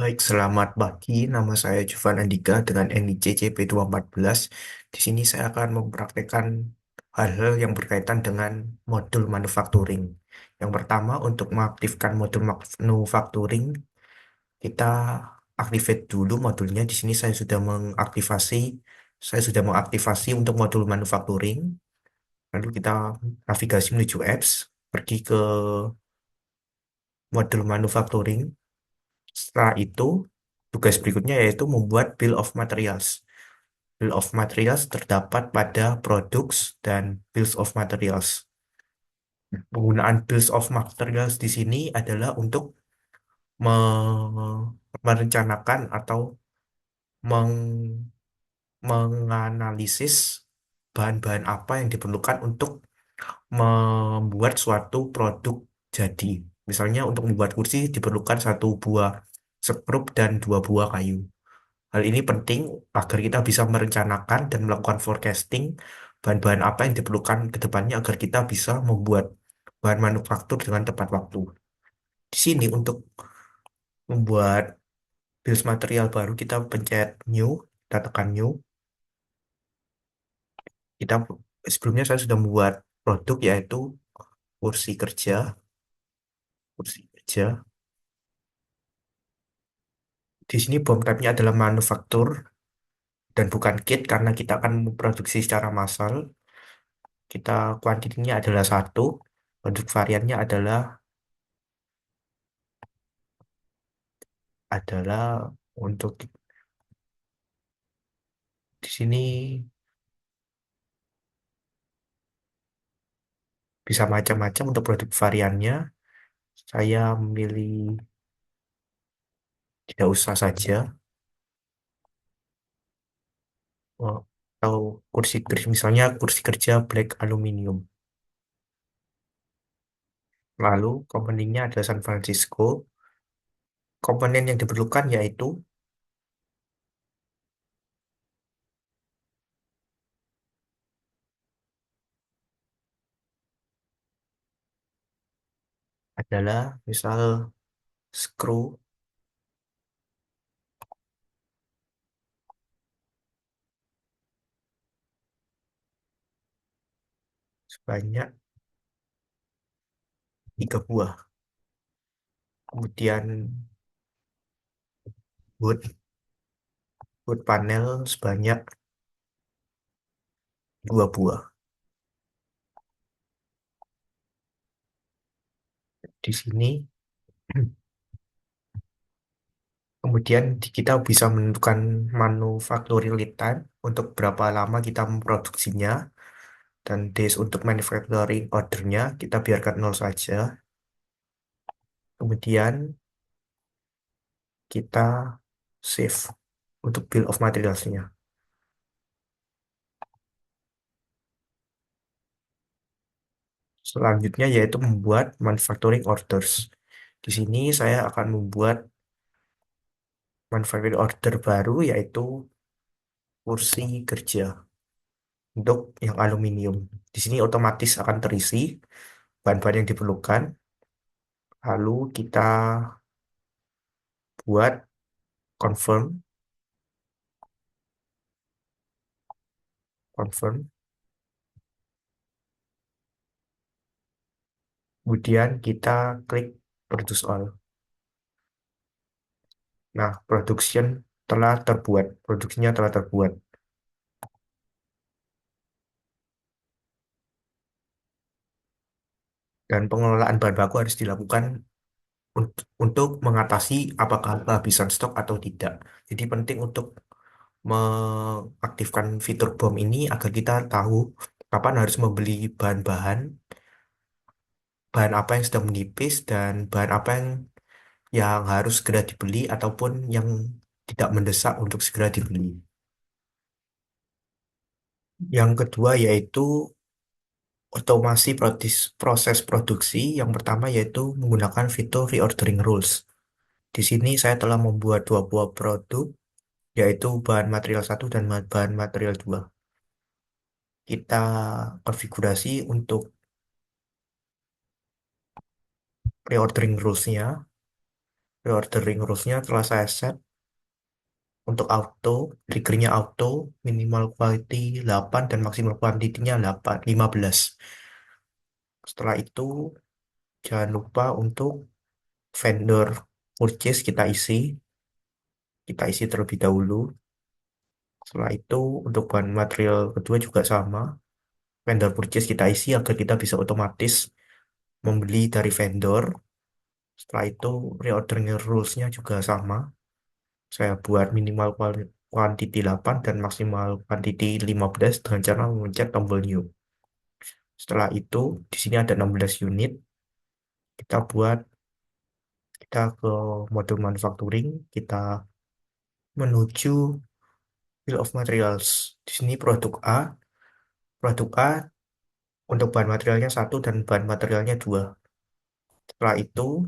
Baik, selamat pagi. Nama saya Jovan Andika dengan NIC CP214. Di sini saya akan mempraktekkan hal-hal yang berkaitan dengan modul manufacturing. Yang pertama, untuk mengaktifkan modul manufacturing, kita activate dulu modulnya. Di sini saya sudah mengaktifasi untuk modul manufacturing. Lalu kita navigasi menuju apps, pergi ke modul manufacturing. Setelah itu, tugas berikutnya yaitu membuat bill of materials. Bill of materials terdapat pada products dan bills of materials. Penggunaan bills of materials di sini adalah untuk merencanakan atau meng- menganalisis bahan-bahan apa yang diperlukan untuk membuat suatu produk jadi. Misalnya untuk membuat kursi diperlukan satu buah skrup dan dua buah kayu. Hal ini penting agar kita bisa merencanakan dan melakukan forecasting bahan-bahan apa yang diperlukan ke depannya agar kita bisa membuat bahan manufaktur dengan tepat waktu. Di sini untuk membuat bills material baru kita pencet new, kita tekan new. Kita sebelumnya saya sudah membuat produk yaitu kursi kerja, kursi kerja. Di sini BOM type-nya adalah manufaktur dan bukan kit karena kita akan memproduksi secara massal. Kita kuantitinya adalah satu, produk variannya adalah untuk di sini bisa macam-macam untuk produk variannya. Saya memilih tidak usah saja. Oh, atau kursi kerja, misalnya kursi kerja black aluminium. Lalu komponennya adalah San Francisco. Komponen yang diperlukan yaitu adalah misal screw sebanyak 3 buah. Kemudian wood panel sebanyak 2 buah. Di sini kemudian kita bisa menentukan manufacturing lead time untuk berapa lama kita memproduksinya dan days untuk manufacturing ordernya kita biarkan nol saja. Kemudian kita save untuk bill of materials-nya. Selanjutnya yaitu membuat manufacturing orders. Di sini saya akan membuat manufacturing order baru yaitu kursi kerja untuk yang aluminium. Di sini otomatis akan terisi bahan-bahan yang diperlukan. Lalu kita buat confirm, confirm. Kemudian kita klik produce all. Nah, produksinya telah terbuat. Dan pengelolaan bahan baku harus dilakukan untuk mengatasi apakah kehabisan stok atau tidak. Jadi penting untuk mengaktifkan fitur BOM ini agar kita tahu kapan harus membeli bahan apa yang sudah menipis dan bahan apa yang harus segera dibeli ataupun yang tidak mendesak untuk segera dibeli. Yang kedua yaitu otomasi proses produksi. Yang pertama yaitu menggunakan fitur reordering rules. Di sini saya telah membuat 2 buah produk, yaitu bahan material satu dan bahan material 2. Kita konfigurasi untuk reordering rules-nya. Reordering rules-nya telah saya set untuk auto, triggernya auto, minimal quality 8 dan maksimal quantity-nya 8, 15. Setelah itu, jangan lupa untuk vendor purchase kita isi terlebih dahulu. Setelah itu, untuk bahan material kedua juga sama, vendor purchase kita isi agar kita bisa otomatis membeli dari vendor. Setelah itu, reordering rules-nya juga sama. Saya buat minimal quantity 8 dan maksimal quantity 15 dengan cara memencet tombol new. Setelah itu, di sini ada 16 unit. Kita buat, kita ke modul manufacturing, kita menuju bill of materials. Di sini produk A untuk bahan materialnya satu dan bahan materialnya dua. Setelah itu,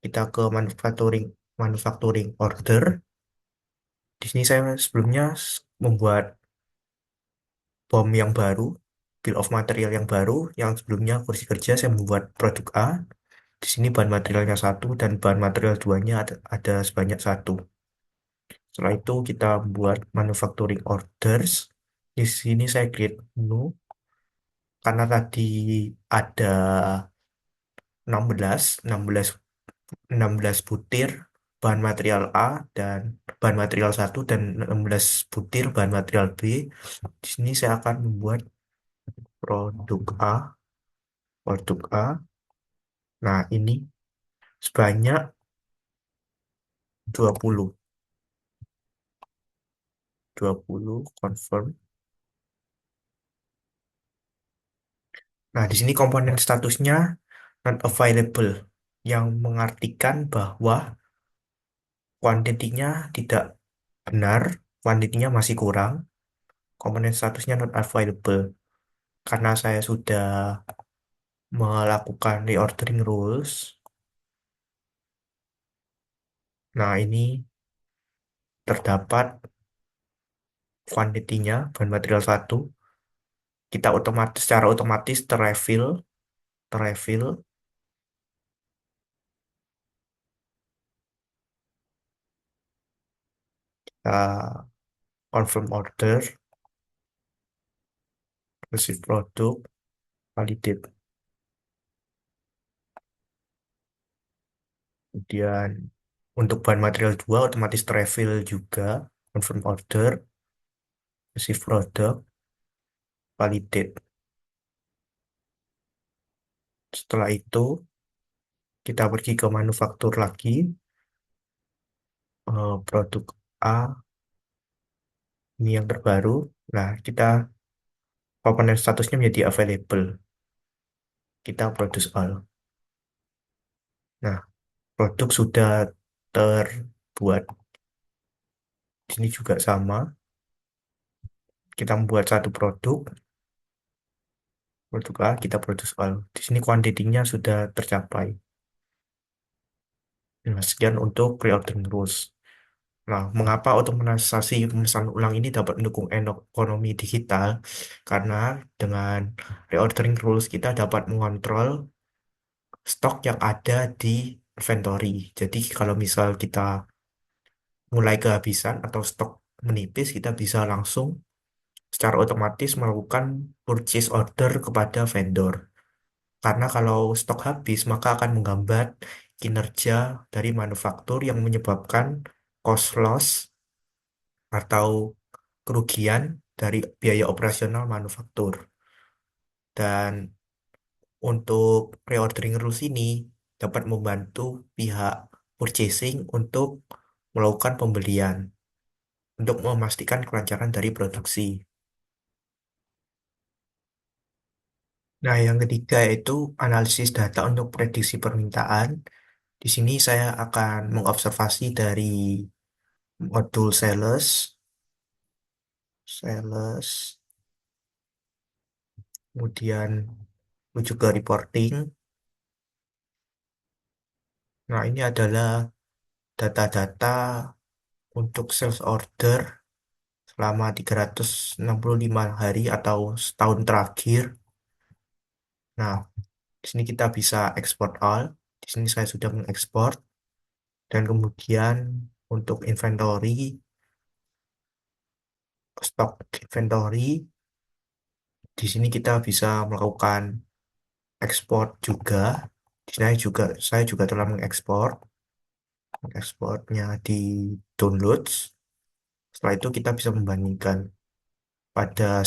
kita ke manufacturing order. Di sini saya sebelumnya membuat BOM yang baru, bill of material yang baru, yang sebelumnya kursi kerja saya membuat produk A. Di sini bahan materialnya satu dan bahan material duanya ada sebanyak satu. Setelah itu kita buat manufacturing orders. Di sini saya create menu karena tadi ada 16, 16, 16 butir bahan material A dan bahan material satu dan 16 butir bahan material B. Di sini saya akan membuat produk A, produk A. Nah, ini sebanyak 20, 20 confirm. Nah, di sini komponen statusnya not available, yang mengartikan bahwa kuantitinya tidak benar, kuantitinya masih kurang, komponen statusnya not available. Karena saya sudah melakukan reordering rules, nah ini terdapat kuantitinya, bahan material satu, kita otomatis, secara otomatis terrefill, kita confirm order, receive product, validate. Kemudian untuk bahan material 2 otomatis refill juga, confirm order, receive product, validate. Setelah itu kita pergi ke manufaktur lagi, produk A ini yang terbaru. Nah, kita komponen statusnya menjadi available. Kita produce all. Nah, produk sudah terbuat. Di sini juga sama. Kita membuat satu produk A, kita produce all. Di sini kuantitinya sudah tercapai. Nah, sekian untuk pre-ordering rules. Nah, mengapa otomatisasi pemesanan ulang ini dapat mendukung ekonomi digital? Karena dengan reordering rules kita dapat mengontrol stok yang ada di inventory. Jadi kalau misal kita mulai kehabisan atau stok menipis, kita bisa langsung secara otomatis melakukan purchase order kepada vendor. Karena kalau stok habis, maka akan menghambat kinerja dari manufaktur yang menyebabkan cost loss atau kerugian dari biaya operasional manufaktur. Dan untuk reordering rules ini dapat membantu pihak purchasing untuk melakukan pembelian untuk memastikan kelancaran dari produksi. Nah, yang ketiga yaitu analisis data untuk prediksi permintaan. Di sini saya akan mengobservasi dari modul sales, kemudian menuju ke reporting. Nah, ini adalah data-data untuk sales order selama 365 hari atau setahun terakhir. Nah, di sini kita bisa export all. Di sini saya sudah mengekspor. Dan kemudian untuk inventory, stok inventory, di sini kita bisa melakukan ekspor juga. Di sini saya juga telah ekspornya di downloads. Setelah itu kita bisa membandingkan pada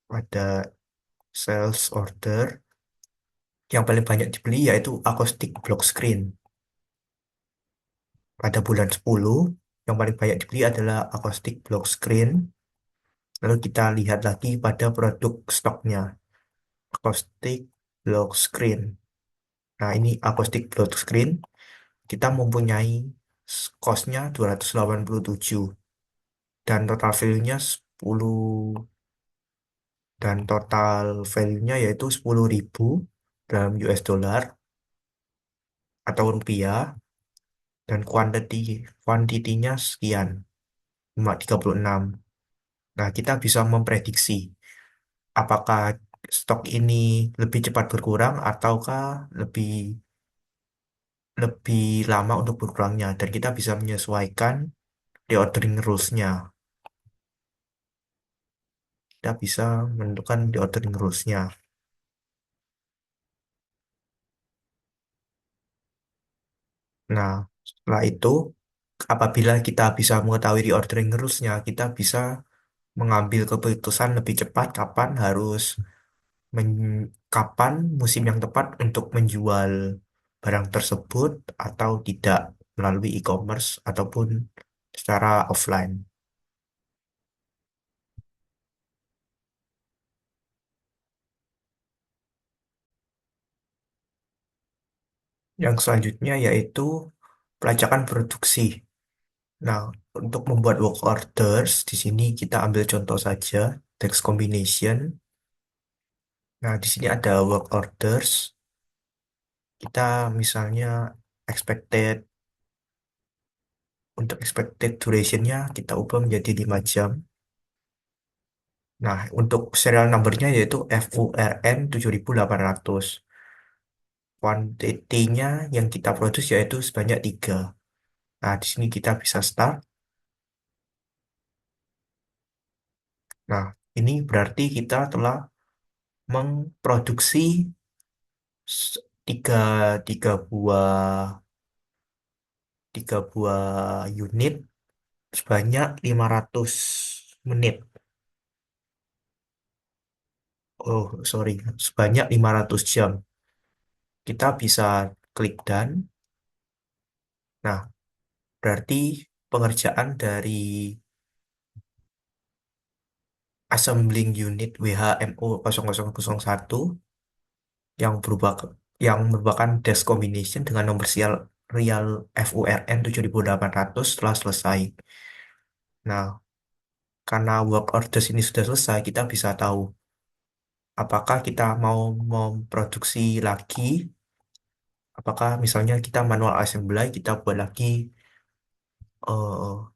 pada sales order yang paling banyak dibeli yaitu acoustic block screen. Pada bulan 10 yang paling banyak dibeli adalah acoustic block screen. Lalu kita lihat lagi pada produk stoknya, acoustic block screen. Nah, ini acoustic block screen. Kita mempunyai cost-nya 287 dan total value-nya 10 dan total value-nya yaitu 10.000 dalam US dollar atau rupiah dan kuantitinya sekian, cuma 36. Nah, kita bisa memprediksi apakah stok ini lebih cepat berkurang ataukah lebih lebih lama untuk berkurangnya dan kita bisa menyesuaikan reordering rules-nya. Kita bisa menentukan reordering rules-nya. Nah, setelah itu apabila kita bisa mengetahui reordering rules-nya, kita bisa mengambil keputusan lebih cepat kapan musim yang tepat untuk menjual barang tersebut atau tidak melalui e-commerce ataupun secara offline. Yang selanjutnya yaitu pelacakan produksi. Nah, untuk membuat work orders, di sini kita ambil contoh saja, text combination. Nah, di sini ada work orders. Kita misalnya expected, untuk expected durationnya kita ubah menjadi 5 jam. Nah, untuk serial numbernya yaitu FURN 7800. Kuantitinya yang kita produce yaitu sebanyak 3. Nah, di sini kita bisa start. Nah, ini berarti kita telah memproduksi s- tiga, tiga tiga buah unit sebanyak 500 menit. Oh, sorry, sebanyak 500 jam. Kita bisa klik done. Nah, berarti pengerjaan dari assembling unit WHMO 0001 yang berubah yang merupakan dash combination dengan nomor serial real FURN 7800 telah selesai. Nah, karena work orders ini sudah selesai, kita bisa tahu apakah kita mau memproduksi lagi, apakah misalnya kita manual assembly, kita buat lagi eh,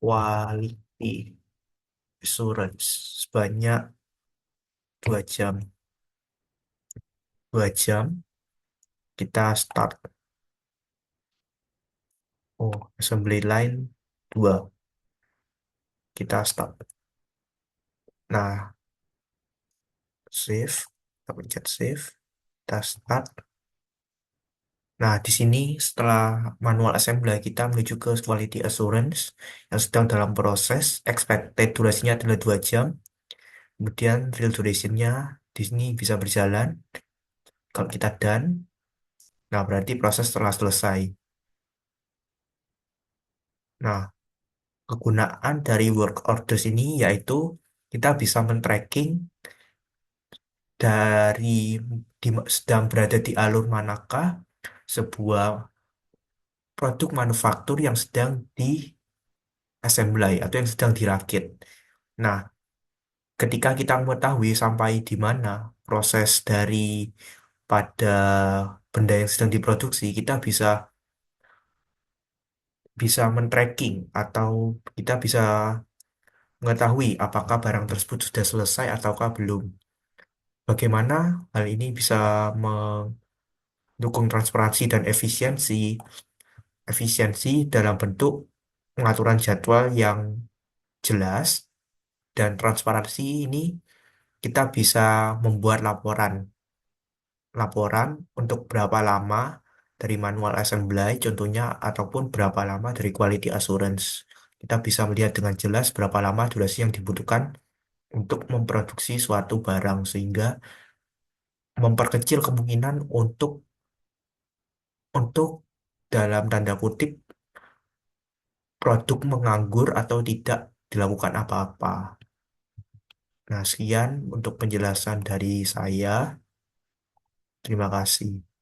quality assurance sebanyak 2 jam. 2 jam kita start. Oh, assembly line 2. Kita start. Nah, save. Kita pencet save. Kita start. Nah, di sini setelah manual assembly kita menuju ke quality assurance yang sedang dalam proses. Expected durasinya adalah 2 jam. Kemudian real durationnya di sini bisa berjalan. Kalau kita done, nah berarti proses telah selesai. Nah, kegunaan dari work orders ini yaitu kita bisa men-tracking dari sedang berada di alur manakah sebuah produk manufaktur yang sedang di assembly atau yang sedang dirakit. Nah, ketika kita mengetahui sampai di mana proses dari pada benda yang sedang diproduksi, kita bisa bisa men-tracking atau kita bisa mengetahui apakah barang tersebut sudah selesai ataukah belum. Bagaimana hal ini bisa mendukung transparansi dan efisiensi? Efisiensi dalam bentuk pengaturan jadwal yang jelas dan transparansi ini kita bisa membuat laporan. Laporan untuk berapa lama dari manual assembly contohnya ataupun berapa lama dari quality assurance. Kita bisa melihat dengan jelas berapa lama durasi yang dibutuhkan untuk memproduksi suatu barang sehingga memperkecil kemungkinan untuk dalam tanda kutip produk menganggur atau tidak dilakukan apa-apa. Nah, sekian untuk penjelasan dari saya. Terima kasih.